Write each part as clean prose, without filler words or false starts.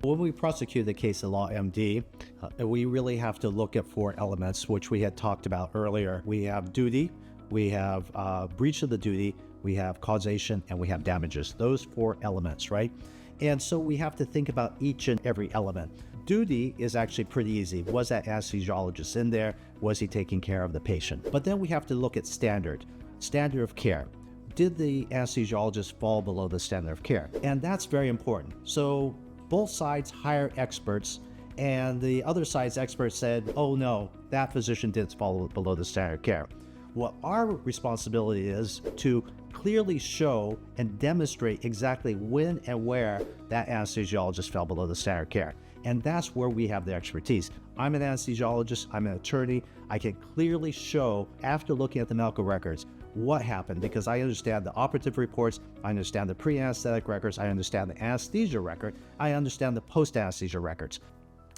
When we prosecute the case of law MD, we really have to look at 4 elements, which we had talked about earlier. We have duty, we have breach of the duty, we have causation, and we have damages. Those 4 elements, right? And so we have to think about each and every element. Duty is actually pretty easy. Was that anesthesiologist in there? Was he taking care of the patient? But then we have to look at standard of care. Did the anesthesiologist fall below the standard of care? And that's very important. So both sides hire experts, and the other side's experts said, oh no, that physician didn't fall below the standard of care. What our responsibility is to clearly show and demonstrate exactly when and where that anesthesiologist fell below the standard of care. And that's where we have the expertise. I'm an anesthesiologist, I'm an attorney. I can clearly show, after looking at the medical records, what happened, because I understand the operative reports, I understand the pre-anesthetic records, I understand the anesthesia record, I understand the post-anesthesia records.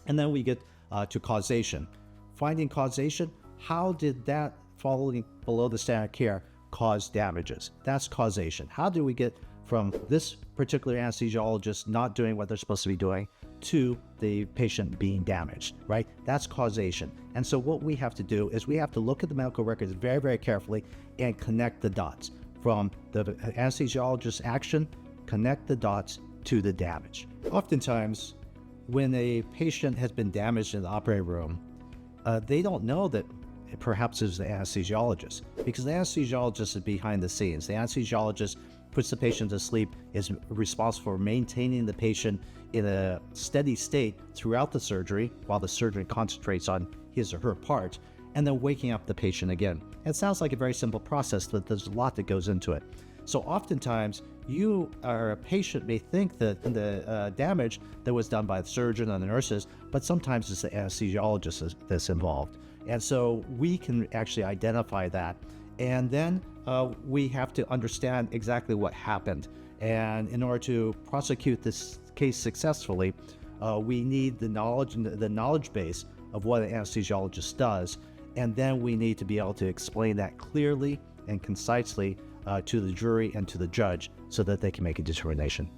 And then we get to causation. Finding causation, how did that falling below the standard of care cause damages? That's causation. How do we get from this particular anesthesiologist not doing what they're supposed to be doing to the patient being damaged, right? That's causation. And so what we have to do is we have to look at the medical records very, very carefully and connect the dots from the anesthesiologist's action, connect the dots to the damage. Oftentimes, when a patient has been damaged in the operating room, they don't know that perhaps it's the anesthesiologist, because the anesthesiologist is behind the scenes. The anesthesiologist puts the patient to sleep, is responsible for maintaining the patient in a steady state throughout the surgery while the surgeon concentrates on his or her part, and then waking up the patient again. It sounds like a very simple process, but there's a lot that goes into it. So oftentimes, you or a patient may think that the damage that was done by the surgeon and the nurses, but sometimes it's the anesthesiologist that's involved. And so we can actually identify that. And then we have to understand exactly what happened. And in order to prosecute this case successfully, we need the knowledge base of what an anesthesiologist does. And then we need to be able to explain that clearly and concisely to the jury and to the judge so that they can make a determination.